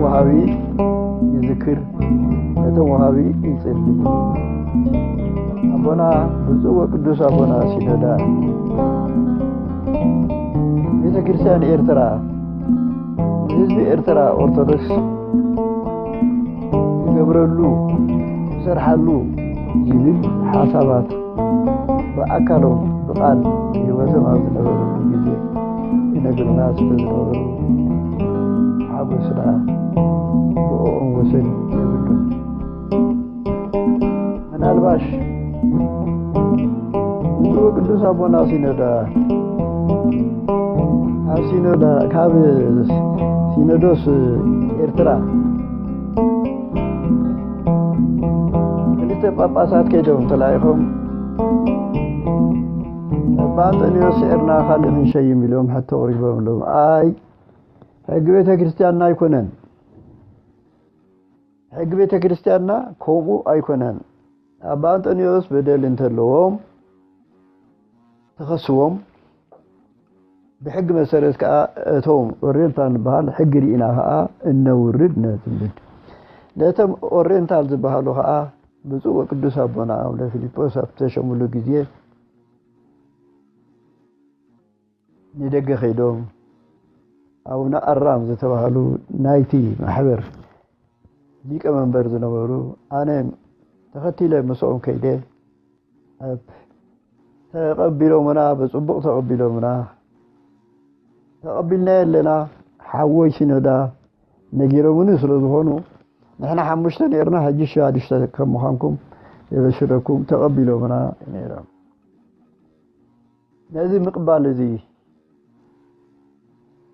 وهابي يذكر نتم وهابي يصلي أبونا بزوج قدوس أبونا سيندا إذا كريستيان إرترا حزب إرترا أرثوذكس يقبرلو يسرحلو يبيل حسابات بأكلهم بقال يوزن أزنبرو جزي ينقل ناس بزنبرو حبسنا بأم وسن يبلو من الباش بزوج قدوس أبونا سيندا سينودا كاب سينودوس إرترا كليته باباسات كيدهم تلاقيهم بانطونيوس إرنا خالد من شيء مليون حتى قريبهم لهم أي حق كريستياننا يكونن حق كريستياننا كومو أيكونن بانطونيوس بدل انتلوهم تخصوهم بحق مسارات كأتوم أورينتال بحال حق رئيناها إنه وردنا تنبت لاتم أورينتال زبحالوها بزوء قدوس أبونا أولا فيليبوس أفتشمولو جزيه ندق خيدوم أو نأرام زتبحالو نايتي محبر ديك أمان برز نورو أنا تخطي لي مسؤول كيده تقبلوا منا بصبق تقبلوا منا تقبلنا لنا حوي شنودا نجيرو منو سلوزهونو نحن حمشتن إرنا هجيش هادشتا كم مخانكم يبشركم تقبلوا منا نيرا لازم مقبال زي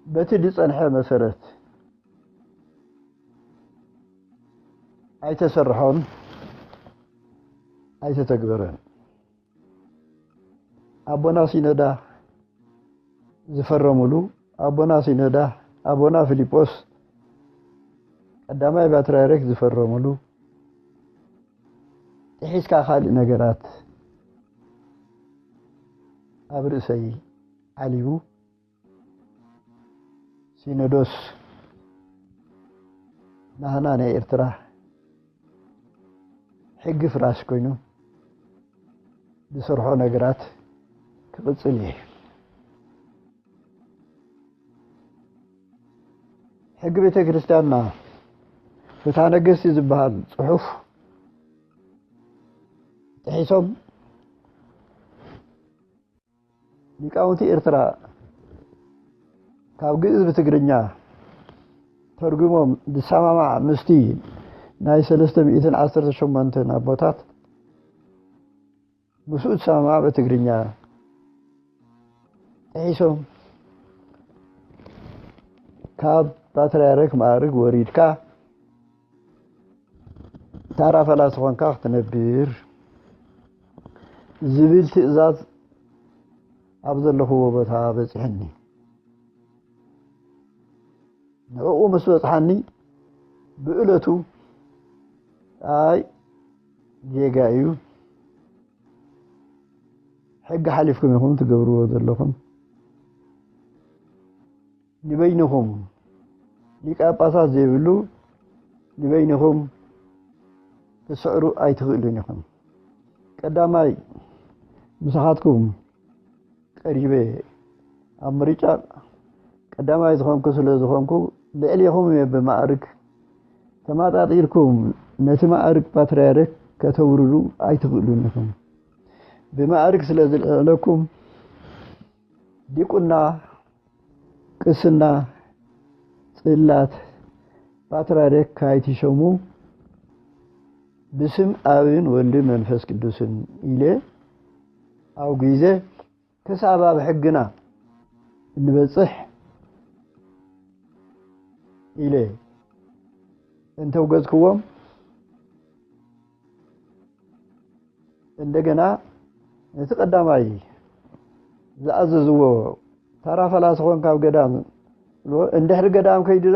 بتدس أنحى مسارات أي تسرحون أي تتكبرون أبونا سيندا زفرمولو أبونا سيندا أبونا فيليبوس قدامي باترارك زفرمولو تحس كخالق نجارات أبرسي عليو سينودوس نهنا إرترا حق فراس كوينو بسرحو نجارات كبتصلي حق بيت كريستياننا فتانقس يزبሃል صحف تحسهم ሊቃውንቲ ኤርትራ ካብ ግዕዝ በትግርኛ ተርጉሞም ዝሰማማዕ ምስቲ ናይ 318 ኣቦታት ምስኡ ዝሰማማዕ በትግርኛ تحسهم كاب باتريارك مارك وريدكا تعرف على سخن كاخ تنبير زبيل تئزاز أبذل له هو بتها بتحني نقوم مسوس حني بقولته أي جيجايو حق حلفكم يكون تقبروا ذلكم نبينهم ليك أباسات زيبلو نبينهم تسعروا أي تغلونكم قدامي مساحاتكم قريبة أمريكا قدامي زخونكو سلو زخونكو لأليهم بمعرك كما تعطيركم نتمعرك باتريارك كتورلو أي تغلونكم بمعرك سلازل لكم ديكونا قسنا صلات باترارك كايتي شومو بسم آبين ولد منفس قدوسن إليه أو جيزة كسابا بحقنا نبصح إليه انت وجزكم عندنا نتقدم أي زعززوا ترى فلاسفون كاب قدام اندحر قدام كيد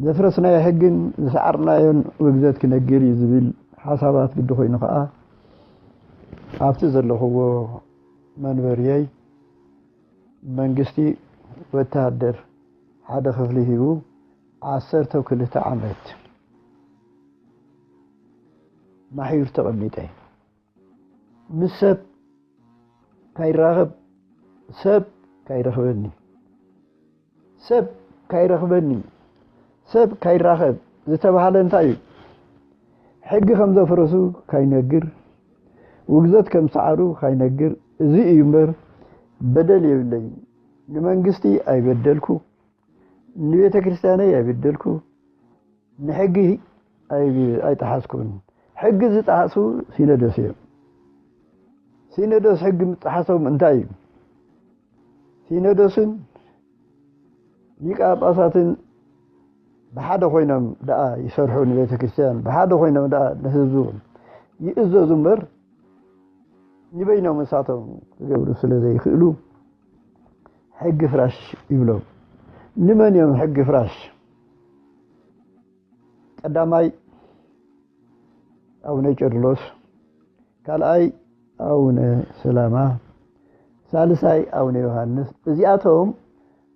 زفرسنا يحقن زعرنا ين وجزت كنجري زبيل حسابات قد خوين خا أفتزل هو منبريي منجستي وتهدر هذا خفلي هو 12 ዓመት ማሕዩር ተቐሚጠ ምሰብ ካይራኸብ ሰብ ካይረኽበኒ ሰብ ካይረኽበኒ ሰብ ካይራኸብ ዝተባሃለ እንታይ እዩ ሕጊ ከም ዘፍረሱ ካይነግር ውግዘት ከም ሰዓሩ ካይነግር እዚ እዩ እምበር በደል የብለይ ንመንግስቲ ኣይበደልኩ ንቤተ ክርስቲያነይ ኣይበደልኩ ንሕጊ ኣይጠሓስኩን ሕጊ ዝጠሓሱ ሲኖዶስ እዮም ሲኖዶስ ሕጊ ምጥሓሶም እንታይ እዩ ሲኖዶስን ሊቀ ጳጳሳትን بحدا خوينا دا يسرحون بيت كريستيان بحدا خوينا دا نهزون يئززوا مر يبينوا مساتهم يقولوا سلازي يخلو حق فراش يبلو نمن يوم حق فراش قداماي او نيچرلوس كالاي او سلاما ثالثاي او يوحنس ازياتهم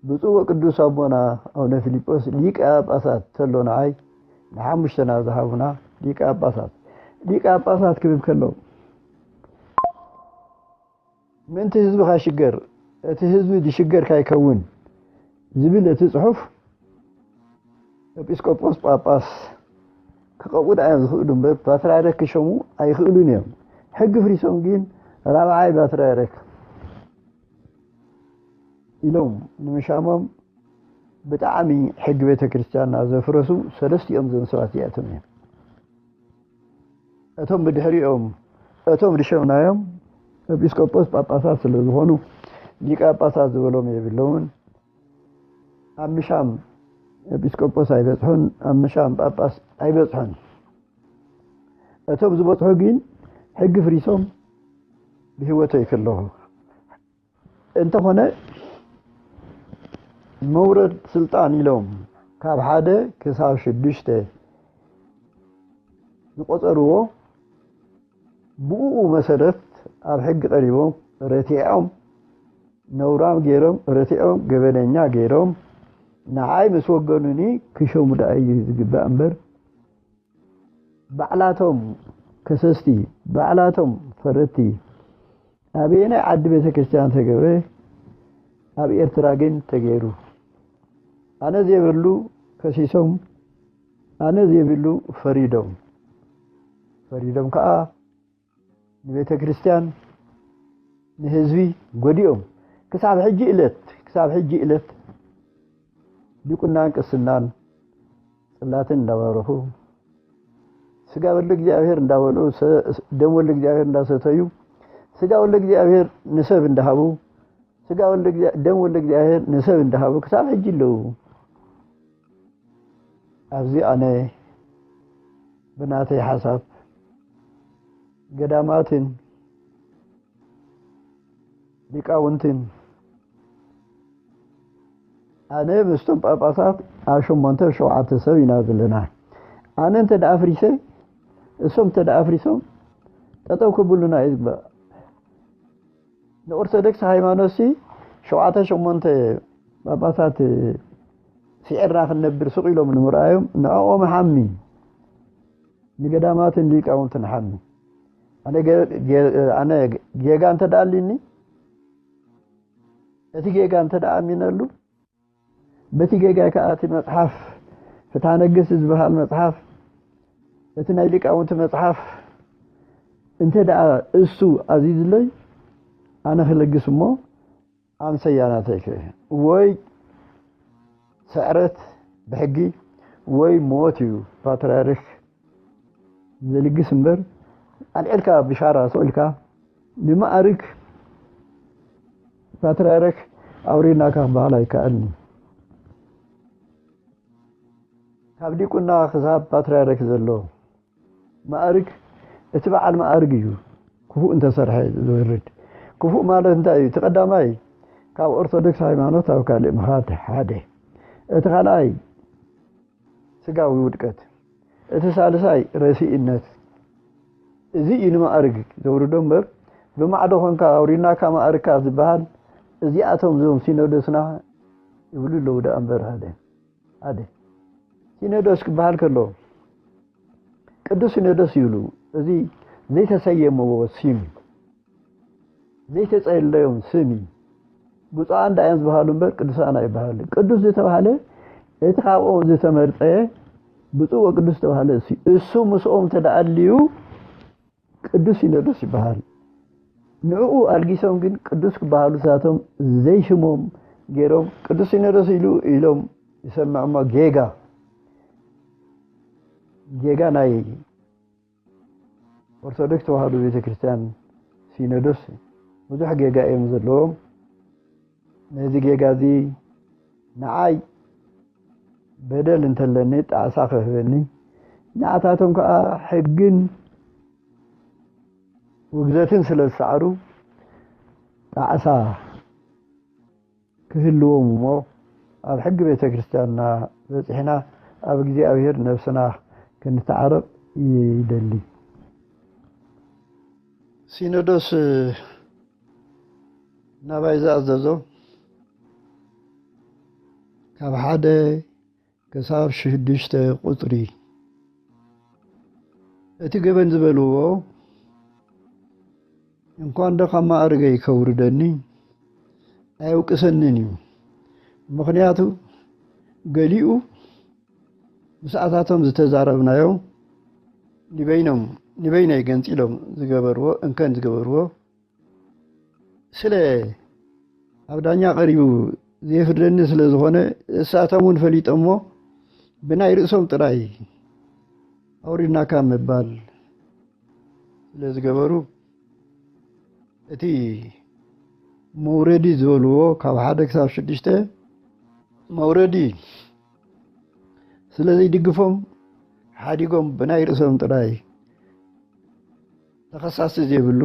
ብፁዕ ቅዱስ አቡና አቡነ ፊልጶስ ሊቀ ጳጳሳት ተሎናይ ለሐሙሽተና ዘሃቡና ሊቀ ጳጳሳት ክብብ ከለው ምንት ህዝብ ካሽገር እቲ ህዝብ ዲሽገር ካይከውን ዝብል እቲ ጽሑፍ ኤጲስቆጶስ ጳጳስ ከቀውድ አይ ዝኽእሉ ፓትርያርክ ክሾሙ ኣይኽእሉን እዮም ሕጊ ፍሪሶም ግን ራብዓይ ፓትርያርክ ኢሎም ንምሻሞም ብጣዕሚ ሕጊ ቤተ ክርስቲያን ዘፍረሱ ሰለስቲኦም ዘንሰባት እያቶም እዮም እቶም ብድሕሪኦም እቶም ድሸውናዮም ኤጲስቆጶስ ጳጳሳት ስለዝኾኑ ሊቀ ጳጳሳት ዝበሎም የብለውን ኣብ ምሻም ኤጲስቆጶስ ኣይበፅሑን ኣብ ምሻም ጳጳስ ኣይበፅሑን እቶም ዝበፅሑ ግን ሕጊ ፍሪሶም ብህይወቶ ይከለኹ እንተኾነ مورد سلطان يلوم كاب حدا كساب شدشته نقطروه بو مسرت اب حق قريبهم رتيعهم نورام غيرهم رتيعهم غبنኛ غيرهم نعاي مسوغنوني كشوم داي ዝግባ እንበር بعلاتهم كسستي بعلاتهم فرتي ابينا عد ቤተ ክርስቲያን ተገብረ ኣብ ኤርትራ ግን ተገይሩ أنا زي بلو كسيسهم أنا زي بلو فريدهم كا نبيت كريستيان نهزوي قديهم كساب حجي إلت بيكونان كسنان صلاتن داورهو سجا ولك جاهر داولو دم ولك جاهر داستيو سجا ولك جاهر نسب دهابو سجا ولك دم ولك جاهر نسب دهابو كساب حجي له أبزي أنا بناتي حسب قدامات لقاونتين أنا مستم باباسات عشان منتر شوعة تسوي نازل لنا أنا أنت دافريسي اسم تدافريسهم تتوك بلنا إذبا نأرثوذكس هايمانوسي شوعة شو منتر باباسات في عراق النبر سقيلو من مرايم ناو محمي لقدامات ليك او انت نحمي انا جيغا انت داليني اتي جيغا انت دامينلو بتي جيغا كاتي مصحف فتانجس زبها المصحف اتنا ليك او انت مصحف انت دا اسو عزيز لي انا خلقسمو ام سياناتك وي سعرت بحقي وي موتيو باترارك زلقي سمبر عن إلكا بشارة سؤالكا بما أريك باترارك أوريناك بحالا كأني كابدي كنا خصاب باترارك زلو ما أريك اتبع على ما أريجيو كفو انت سرحي زويرد كفو مالا انتايو تقداماي كاو أرثوذكس هايمانوت أو كالي مخاتح حادي اتخالاي سقاوي ودقت اتسالساي رسيئنت ازي انما ارق زورو دنبر بمعدو خنكا اورينا كما اركا زبال ازي اتهم زوم سينودسنا يقولوا له ده انبر هذا ሲኖዶስ ክበሃል ከሎ ቅዱስ ሲኖዶስ ይብሉ እዚ ዘይተሰየመዎ ስም ዘይተጸለዮም ስም ብፁዓን ዳያን ዝበሃሉ እምበር ቅዱሳን አይበሃሉ ቅዱስ ዝተባሃለ እቲ ካብኦም ዝተመርጸ ብፁዕ ወቅዱስ ተባሃለ እሱ ምስኦም ተዳልዩ ቅዱስ ሲኖዶስ ይበሃል ንዑ አልጊሶም ግን ቅዱስ ክበሃሉ ሳቶም ዘይሽሞም ገይሮም ቅዱስ ሲኖዶስ ኢሎም ይሰምዑማ ጌጋ ናይ ኦርቶዶክስ ተዋህዶ ቤተክርስቲያን ሲኖዶስ ብዙሕ ጌጋ እዮም ዘለዎም ነዚ ጌጋ እዚ ንዓይ በደል እንተለኒ ጣዕሳ ክህበኒ ንዓታቶም ከዓ ሕግን ውግዘትን ስለ ዝሰዓሩ ጣዕሳ ክህልዎም እሞ ኣብ ሕጊ ቤተክርስቲያንና በፂሕና ኣብ እግዚኣብሔር ነፍስና ክንተዓረቕ ይደሊ ሲኖዶስ ናባይ ዝኣዘዞ ካብ 1 ክሳብ 6 ቁፅሪ እቲ ገበን ዝበልዎ እንኳን ደኻ ማዕርገ ይከውርደኒ ኣይውቅሰንን እዩ ምክንያቱ ገሊኡ ምስዓታቶም ዝተዛረብናዮ ንበይነይ ገንፂሎም ዝገበርዎ እንከን ዝገበርዎ ስለ ኣብ ዳኛ ቀሪቡ ዘይፍርደኒ ስለ ዝኾነ እሳቶም እውን ፈሊጦሞ ብናይ ርእሶም ጥራይ ኣውሪድናካ ምባል ስለ ዝገበሩ እቲ መውረዲ ዝበልዎ ካብ 1 ክሳብ 6 መውረዲ ስለዚህ ድግፎም ሓዲጎም ብናይ ርእሶም ጥራይ ተኸሳሲ ዘይብሉ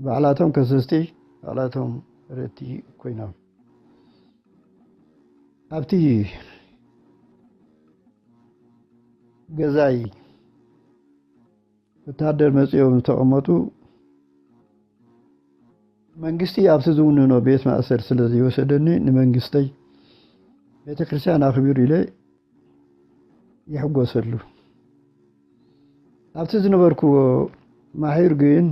ባዕላቶም ከሰስቲ ባዕላቶም ረቲ ኮይኖም ኣብቲ ገዛይ ወታደር መጽዮም ተቐመጡ መንግስቲ ኣብቲ ዝውንኖ ቤት ማእሰር ስለዚህ ወሰደኒ ንመንግስተይ ቤተክርስቲያን ኣኽቢሩ ኢለ ይሕጎሰሉ ኣብቲ ዝነበርክዎ ማሂር ግን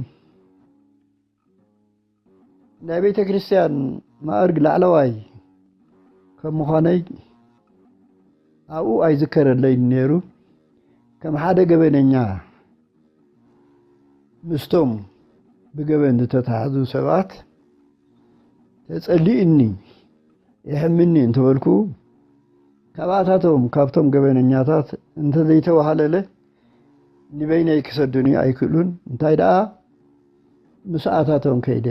ናይ ቤተክርስቲያን ማዕርግ ላዕለዋይ ከም ምዃነይ ኣብኡ ኣይዝከረለይ ነይሩ ከም ሓደ ገበነኛ ምስቶም ብገበን ዝተታሕዙ ሰባት ተጸሊእኒ ይሕምኒ እንትበልኩ ካብቶም ገበነኛታት እንተዘይተዋሃለለ ንበይነይ ክሰዱኒ ኣይክእሉን እንታይ ደኣ ምስዓታቶም ከይደ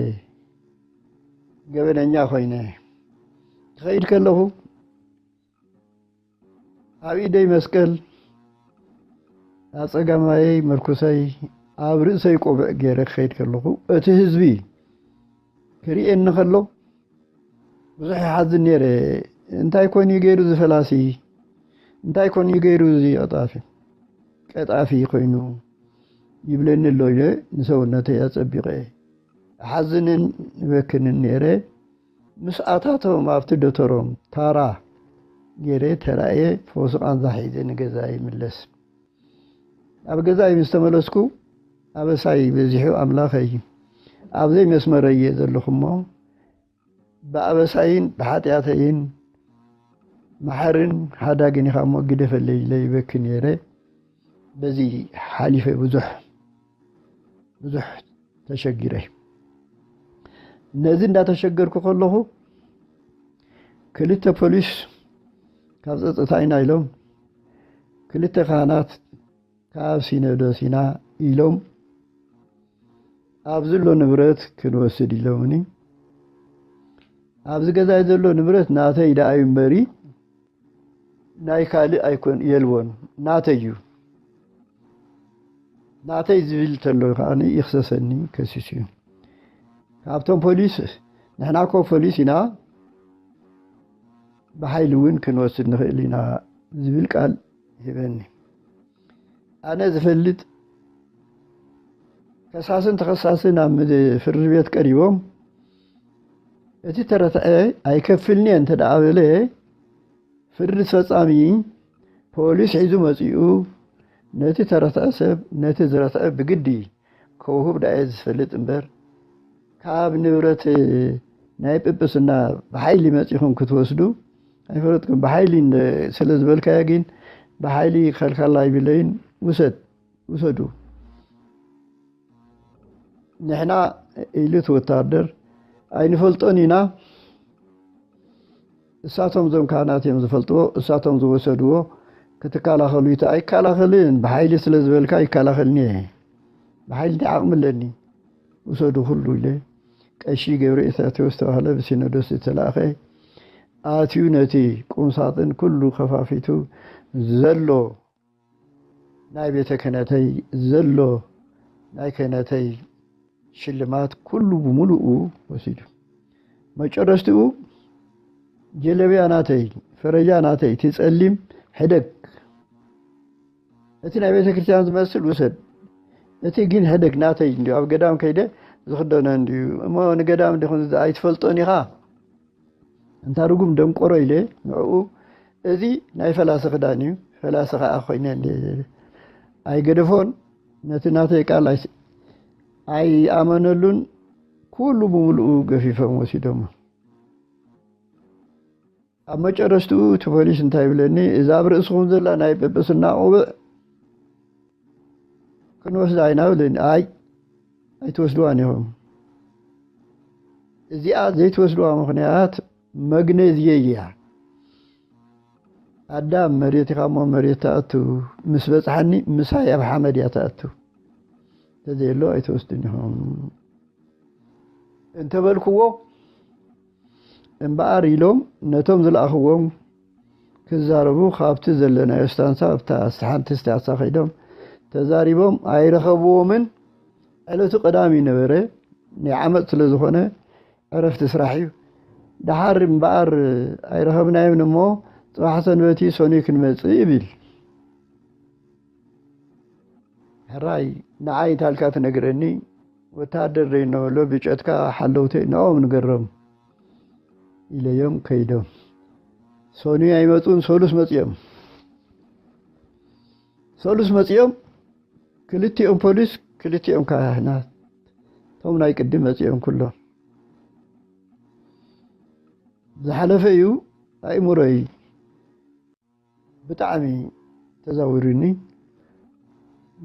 ገበነኛ ኮይነ ክኸይድ ከለኹ ኣብ ኢደይ መስቀል ኣብ ፀጋማይ መርኩሰይ ኣብ ርእሰይ ቆብዕ ገይረ ክኸይድ ከለኹ እቲ ህዝቢ ክሪኤኒ ከሎ ብዙሕ ይሓዝን ነይረ እንታይ ኮን ገይሩ ዝፈላሲ እንታይ ኮን ገይሩ ቀጣፊ ኮይኑ ይብለኒ ኣሎ ኢለ ንሰውነተይ ኣፀቢቐ ሓዝንን ይበክንን ነይረ ምስዓታቶም ኣብቲ ዶተሮም ታራ ገይረ ተራእየ ፈወስቓን ዛሒዘ ንገዛ ይምለስ ኣብ ገዛይ ምስ ተመለስኩ ኣበሳይ በዚሑ ኣምላኸይ ኣብዘይ መስመረ እየ ዘለኹ እሞ ብኣበሳይን ብሓጢኣተይን ማሕርን ሓዳግን ኢኻ እሞ ግደፈለይ ኢለ ይበክን ነይረ በዚ ሓሊፈ ብዙሕ ተሸጊረ ነዚ እንዳተሸገርኩ ከለኹ ክልተ ፖሊስ ካብ ፀጥታ ኢና ኢሎም ክልተ ካህናት ካብ ሲኖዶስ ኢና ኢሎም ኣብ ዘሎ ንብረት ክንወስድ ኢሎምኒ ኣብዚ ገዛይ ዘሎ ንብረት ናተይ ደኣዩ እምበሪ ናይ ካልእ ኣይኮን የልዎን ናተይ እዩ ናተይ ዝብል ተሎ ከዓኒ ይኽሰሰኒ ከሲስ እዩ ካብቶም ፖሊስ ንሕና ኮ ፖሊስ ኢና ብሓይሊ እውን ክንወስድ ንኽእል ኢና ዝብል ቃል ይበኒ ኣነ ዝፈልጥ ከሳስን ተኸሳስን ኣብ ፍርድ ቤት ቀሪቦም እቲ ተረትዐ ኣይከፍልኒ እንተ ደኣ በለ ፍርድ ፈጻሚ ፖሊስ ሒዙ መጽኡ ነቲ ተረተአ ሰብ ነቲ ዝረተአ ብግዲ ከውሁብ ዳየ ዝፈልጥ እምበር ካብ ንብረት ናይ ጵጵስና ብሓይሊ መጽኢኹም ክትወስዱ ኣይፈለጥኩም። ብሓይሊ ስለ ዝበልካዮ ግን ብሓይሊ ከልካላ ይብለይን ውሰዱ። ንሕና ኢሉት ወታደር ኣይንፈልጦን ኢና። እሳቶም ዞም ካህናት እዮም ዝፈልጥዎ፣ እሳቶም ዝወሰድዎ ክትከላኸሉ ይታ ኣይከላኸልን። ብሓይሊ ስለ ዝበልካ ይከላኸልኒ እየ ብሓይሊ እንታይ ዓቕሚ ኣለኒ ውሰዱ ኩሉ ኢለ ቀሺ ገብረ ኢሳቴዎስ ተባህለ ብሲኖዶስ ዝተላእኸ ኣትዩ ነቲ ቁምሳጥን ኩሉ ከፋፊቱ ዘሎ ናይ ቤተ ክህነተይ ዘሎ ናይ ክህነተይ ሽልማት ኩሉ ብምሉኡ ወሲዱ መጨረስትኡ ጀለቢያ ናተይ ፈረጃ ናተይ ትጸሊም ሕደግ እቲ ናይ ቤተ ክርስቲያን ዝመስል ውሰድ እቲ ግን ሕደግ ናተይ እንዲሁ ኣብ ገዳም ከይደ ዝኽደነ እንዲሁ እሞ ንገዳም እንዲኹን ኣይትፈልጦን ኢኻ እንታርጉም ደንቆሮ ኢለ ንዕኡ እዚ ናይ ፈላሲ ክዳን እዩ ፈላሲ ከዓ ኮይነ ኣይገደፎን ነቲ ናተይ ቃል ኣይኣመነሉን ኩሉ ብምሉኡ ገፊፎም ወሲዶም ኣብ መጨረስትኡ እቲ ፖሊስ እንታይ ይብለኒ እዛ ኣብ ርእስኹም ዘላ ናይ ጵጵስና ቆቡዕ ክንወስዳ ኢና ብለኒ ኣይትወስድዋን ኢኹም እዚኣ ዘይትወስድዋ ምክንያት መግነዝየ እያ ኣዳም መሬት ኢኻ እሞ መሬት ተኣቱ ምስ በፅሓኒ ምሳይ ኣብ ሓመድ እያ ተኣቱ ተዘየሎ ኣይተወስድን ኢኹም እንተበልክዎ እምበኣር ኢሎም ነቶም ዝለኣኽዎም ክዛረቡ ካብቲ ዘለናዮ ስታንሳ ኣብታ ሓንቲ ስታንሳ ከይዶም ተዛሪቦም ኣይረኸብዎምን ዕለቱ ቀዳሚ ነበረ ናይ ዓመት ስለ ዝኾነ ዕረፍቲ ስራሕ እዩ ድሓር እምበኣር ኣይረኸብናዮም እሞ ፅባሕ ሰንበቲ ሰኑይ ክንመፅእ ይብል ሕራይ ንዓይ ታልካ ትነግረኒ ወታደር ዘይነበሎ ብጨትካ ሓለውተይ ንኦም ንገሮም ኢለዮም ከይዶም ሰኑይ ኣይመፁን ሰሉስ መፅኦም ክልቲኦም ፖሊስ ክልቲኦም ካህናት ቶም ናይ ቅድም መፅኦም ኩሎም ዝሓለፈ እዩ ኣእምሮይ ብጣዕሚ ተዛዊሩኒ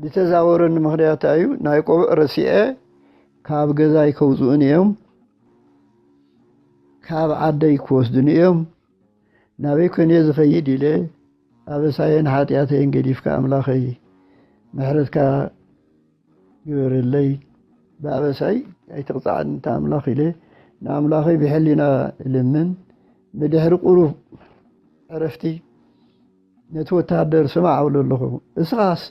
ዝተዛወረኒ ምክንያት እዩ ናይ ቆቡዕ ረሲዐ ካብ ገዛይ ከውፅኡን እዮም ካብ ዓደይ ክወስዱን እዮም ናበይ ኮነ ዝኸይድ ኢለ ኣበሳየን ሓጢኣተይን ገዲፍካ ኣምላኸይ ምሕረትካ ግበረለይ ብኣበሳይ ኣይትቕፃዕኒ እንታ ኣምላኽ ኢለ ንኣምላኸይ ብሕሊና ልምን ብድሕሪ ቁሩብ ዕረፍቲ ነቲ ወታደር ስማዕ ኣብሎ ኣለኹ እስኻስ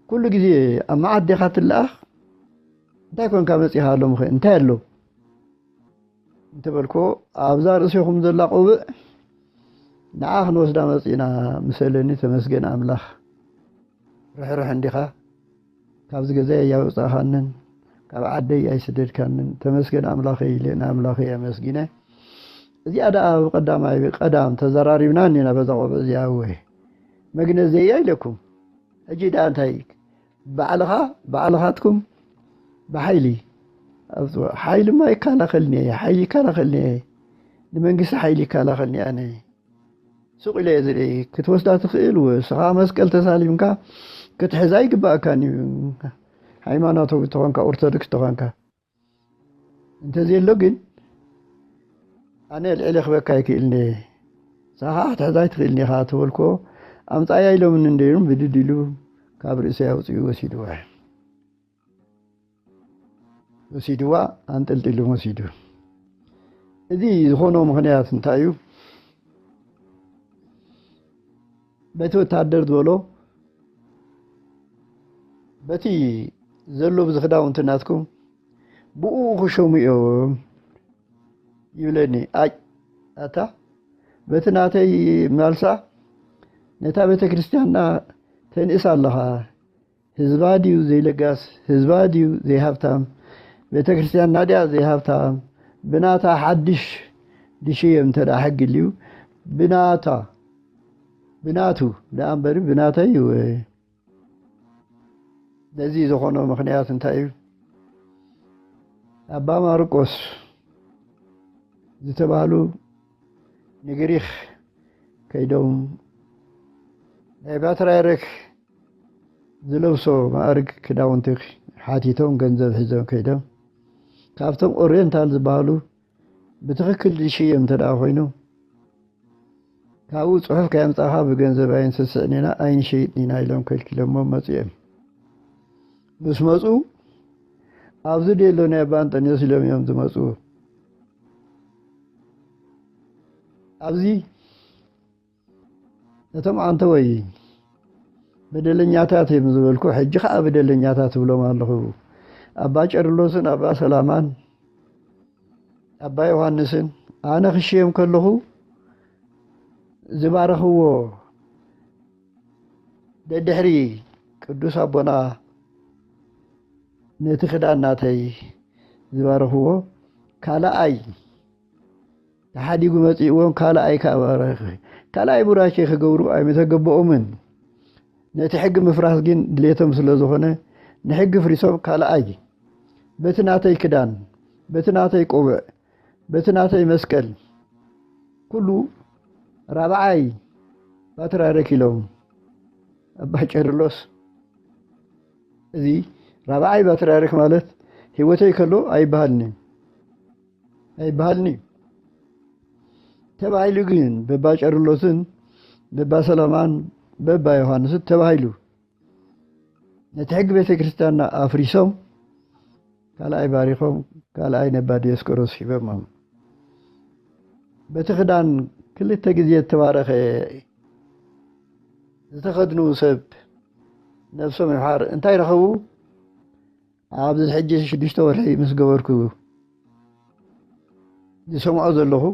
ኩሉ ግዜ ኣብ መዓት ዲኻ ትለኣኽ እንታይ ኮንካ መፂኻ ኣሎ ምኸ እንታይ ኣሎ እንተበልኮ ኣብዛ ርእሲኹም ዘላ ቆቡዕ ንዓ ክንወስዳ መፂና ምሰለኒ ተመስገን ኣምላኽ ርሕርሕ እንዲኻ ካብዚ ገዛ ኣያውፃኻንን ካብ ዓደይ ኣይስደድካንን ተመስገን ኣምላኸይ ኢለ ንኣምላኸይ ኣመስጊነ እዚኣ ደኣ ብቀዳማይ ቀዳም ተዘራሪብና እኒና በዛ ቆቡዕ እዚኣ ወይ መግነዘያ ኢለኩም ሕጂ ደኣ እንታይ ባዕልኻትኩም ብሓይሊ ሓይልማ ይከላኸልኒ ሓይሊ ይከላኸልኒ ንመንግስቲ ሓይሊ ይከላኸልኒ ኣነ ሱቕ ኢለ ዝርኢ ክትወስዳ ትኽእል ወስኻ መስቀል ተሳሊምካ ክትሕዛ ይግባእካን እዩ ሃይማኖታዊ ተኾንካ ኦርቶዶክስ ተኾንካ እንተዘየሎ ግን ኣነ ልዕሊ ክበካ ይክእልኒ ስኻ ክትሕዛ ይትኽእልኒ ኢኻ ትበልኮ ኣምፃያ ኢሎምን እንደይሩም ብድድ ኢሉ ካብ ርእሰይ ኣውፅኡ ወሲድዋ ኣንጠልጢሉ ወሲዱ እዚ ዝኾኖ ምክንያት እንታይ እዩ በቲ ወታደር ዝበሎ በቲ ዘሎ ብዝክዳውንቲ ናትኩም ብኡ ክሾሙ እዮም ይብለኒ ኣታ በቲ ናተይ ማልሳ ነታ ቤተ ክርስቲያንና ተንእስ ኣለኻ ህዝባ ድዩ ዘይለጋስ ህዝባ ድዩ ዘይሃብታም ቤተ ክርስቲያን ናድያ ዘይሃብታም ብናታ ሓድሽ ድሽየም እንተዳ ሕጊ ልዩ ብናታ بناتو لأنبري بناتي لذي زخونو مخنيات انتايب أبا ماركوس زتبالو نجريخ كيدوم باترايرك زلوسو مارك كداونتك حاتيتهم ገንዘብ ሒዞም ከይዶም ካብቶም ኦሪየንታል ዝበሃሉ بتخكل شيء امتدأ خوينو كاو صحف كيمصاها بገንዘብ አይን ስስእኒና አይን ሸይጥኒና ኢሎም ከልክሎም መጽየም ምስ መጹ ኣብዚ ደሎ ናይ ባንጠንዮስ ኢሎም እዮም ዝመጹ ኣብዚ እቶም አንተ ወይ በደለኛታት የምዝበልኩ ሕጂ ኸ በደለኛታት ብሎም ኣለኹ አባ ጨርሎስን አባ ሰላማን አባ ዮሐንስን አነ ክሽየም ከለኹ ዝባረኽዎ ደድሕሪ ቅዱስ አቦና ነቲ ክዳናተይ ዝባረኽዎ ካልኣይ ተሓዲጉ መጺእዎም ካልኣይ ካባረኽ ካልኣይ ቡራኬ ክገብሩ ኣይምተገበኦምን ነቲ ሕጊ ምፍራስ ግን ድሌቶም ስለ ዝኾነ ንሕጊ ፍሪሶም ካልኣይ በቲ ናተይ ክዳን በቲ ናተይ ቆብዕ በቲ ናተይ መስቀል ኩሉ ራብዓይ ባትራረክ ኢሎም አባ ጨርሎስ እዚ ራብዓይ ባትራረክ ማለት ህይወተይ ከሎ ኣይበሃልኒ ተባሂሉ ግን በባ ጨርሎስን በባ ሰላማን በባ ዮሐንስ ተባሂሉ ነቲ ሕጊ ቤተ ክርስቲያንና ኣፍሪሶም ካልኣይ ባሪኾም ካልኣይ ነባ ዲዮስቆሮስ ሂቦም በቲ ክዳን ክልተ ግዜ ተባረኸ ዝተኸድኑ ሰብ ነብሶም ይሓር እንታይ ረኸቡ ኣብዚ ሕጂ 6 ወርሒ ምስ ገበርኩ ዝሰምዖ ዘለኹ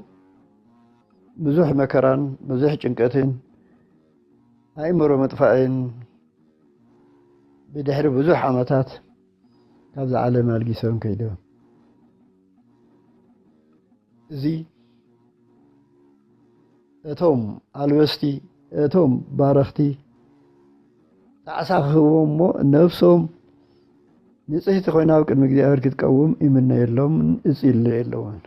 ብዙሕ መከራን ብዙሕ ጭንቀትን ኣእምሮ መጥፋእን ብድሕሪ ብዙሕ ዓመታት ካብዚ ዓለም ኣልጊሶም ከይዶም እዚ እቶም ኣልበስቲ እቶም ባረኽቲ ጣዕሳ ክህቦም እሞ ነብሶም ንጽሕቲ ኮይና ኣብ ቅድሚ እግዚኣብሔር ክትቀውም ይምነ የሎም እጽ ኢሉ የለውን